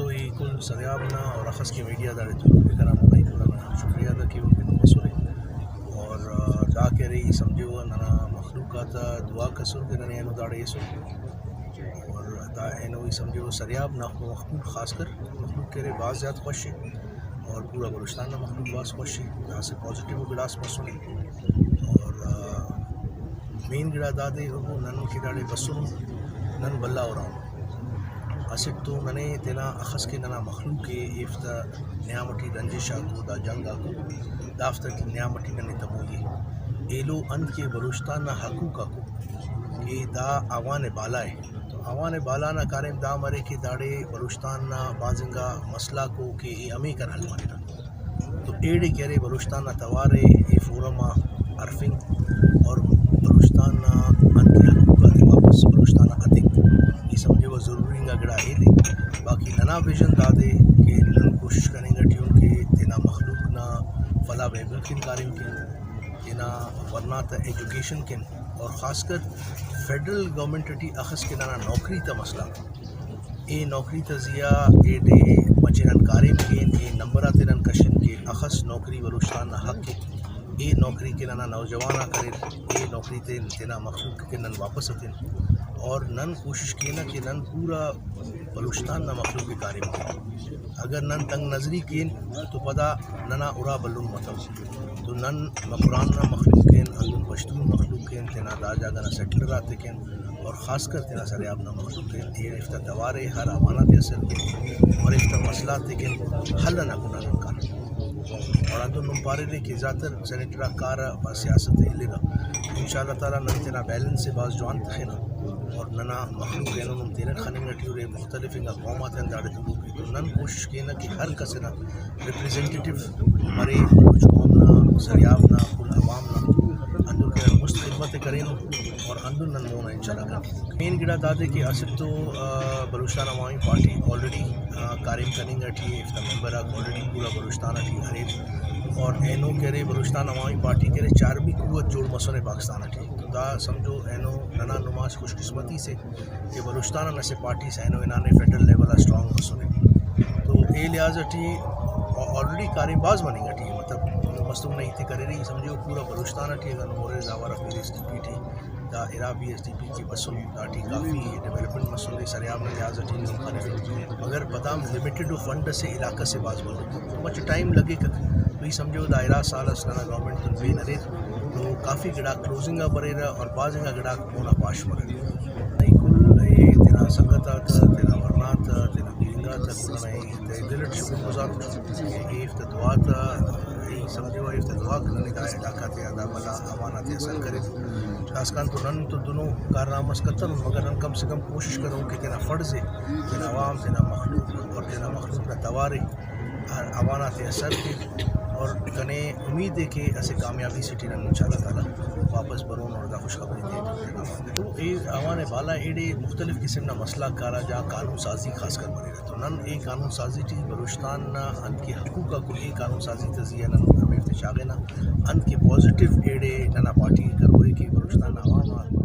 تو یہ کل سریابنا اور اخذ کی میڈیا دارے تو کے کرام ہوئی کلا شکریہ ادا کی وہ مسئلے اور دا کے رہی سمجھے وہ ننا مخلوقات دعا کسر کے ننے اینو داڑے سو اور دا اینو ہی سمجھے وہ سریاب نہ مخلوق خاص کر مخلوق کے رہے بعض زیادہ خوش ہے اور پورا بلوچستان نہ مخلوق بعض خوش ہے جہاں سے پازیٹیو گلاس مسئلے اور مین گڑا دادے وہ نن کی داڑے بسوں نن بلا اور اسٹ تو ننے تینا اخذ کے ننا مخلوق کے افتا نیامٹی رنجش آکو دا جنگ آکو دافتر کی نیامٹی ننے تموئی ایلو اند کے بلوچستان نا حقوق آکو کہ دا آوان بالا ہے تو آوان بالا نا کارم دا مرے کہ داڑے بلوچستان نا بازنگا مسئلہ کو کہ ای امی کر حل مانتا تو ایڑے کہرے بلوچستان نا توارے ای فورما عرفنگ اور بلوچستان نا اند کے حقوق آتے واپس بلوچستان نا اتک یہ سمجھے وہ ضروری گا گڑا ہے دے باقی ننا ویژن دا دے کہ نن کوشش کریں گا ٹیون کہ تینا مخلوق نا فلا بیبل کن کارم کن تینا ورنہ تا ایجوکیشن کن اور خاص کر فیڈرل گورنمنٹ ٹی اخذ کے ننا نوکری تا مسئلہ اے نوکری تا زیا اے دے مچنن کارم کن اے نمبرہ تینن کشن کے اخذ نوکری بلوچستان نا حق کے اے نوکری کے ننا نوجوانہ کرے اے نوکری تینا مخلوق کے نن واپس اتن اور نن کوشش کی نا کہ نن پورا بلوچستان نہ مخلوق کے کارم کی اگر نن تنگ نظری کین تو پدا ننا ارا بلون مطلب تو نن مقران نہ مخلوق کین اندن پشتون مخلوق کین تینا راجا گنا سیٹلر آتے کین اور خاص کر تینا سریاب نہ مخلوق کین یہ افتا توارے ہر امانت اثر کین اور افتا مسئلہ کین حل نہ گنا نکار اور اندن نمپارے لے کہ زیادتر سینیٹرہ کارا و سیاست لے گا انشاءاللہ تعالیٰ نن تینا بیلنس سے باز جوان تخینا اور ننا مخلوق اینو نم تیرن خاننگ ٹیورے مختلف انگا قومات انداڑے دلو کی تو نن کوشش کینا کہ ہر کسنا ریپریزنٹیٹیو مرے کچھ قومنا سریابنا کل عوامنا اندر کے مست خدمت کریں اور اندر نن مونا انشاءاللہ کریں مین گڑا دادے کہ اصل تو بلوچستان عوامی پارٹی آلریڈی کاریم کرنگ ٹھی افتا ممبر آلریڈی پورا بلوچستان ٹھی حریب اور اینو کہرے بلوچستان عوامی پارٹی کہرے چارمی قوت جوڑ مسئلے پاکستان ٹھی تو دا سمجھو اینو ننا نماز خوش قسمتی سے کہ بلوچستان نسے پارٹی سے اینو انانے فیڈرل لیول اسٹرانگ مسئلے تو اے لحاظ ٹھی آلریڈی کاریم باز بنیں گا ٹھی مطلب مستم نہیں تھی کرے رہی سمجھو پورا بلوچستان ٹھی اگر نمورے زاوارہ پیر ایس ڈی پی ٹھی دا عرابی ایس ڈی پی کی بسوں دا ٹھی کافی ڈیولپمنٹ مسئلے سریاب نے لحاظ ٹھی نہیں مگر بدام لمیٹڈ فنڈ سے علاقہ سے باز بولو تو مچ ٹائم لگے کہ تو یہ سمجھو دائرہ سال اسلانا گورنمنٹ تن بے نرے تو کافی گڑا کلوزنگا برے رہا اور بعضنگا گڑا مونا پاش برے رہا نہیں کل تینا سنگتا تا تینا ورنا تا تینا بیرنگا تا کلنا ای دلت شکر گزار کہ افتا دعا تا ای سمجھو افتا دعا کرنے دا علاقہ تے ادا بلا امانات اثر کرے خاص تو نن تو دونوں کارنامہ کتن مگر نن کم سے کم کوشش کروں کہ تینا فرض ہے تینا عوام تینا مخلوق اور تینا مخلوق نہ توارے امانات اثر کے اور کنے امید ہے کہ ایسے کامیابی سے ٹیرن انشاءاللہ تعالیٰ واپس برون اور دا خوشخبری دے تو اے آوان بالا ایڈے مختلف قسم نا مسئلہ کارا جہاں قانون سازی خاص کر بنے رہا تو نن اے قانون سازی ٹی بلوچستان نا اند کے حقوق کو اے قانون سازی تزیہ نن ہمیں افتشاغے نا اند کے پازیٹیو ایڈے ننا پارٹی کروئے کہ بلوچستان عوام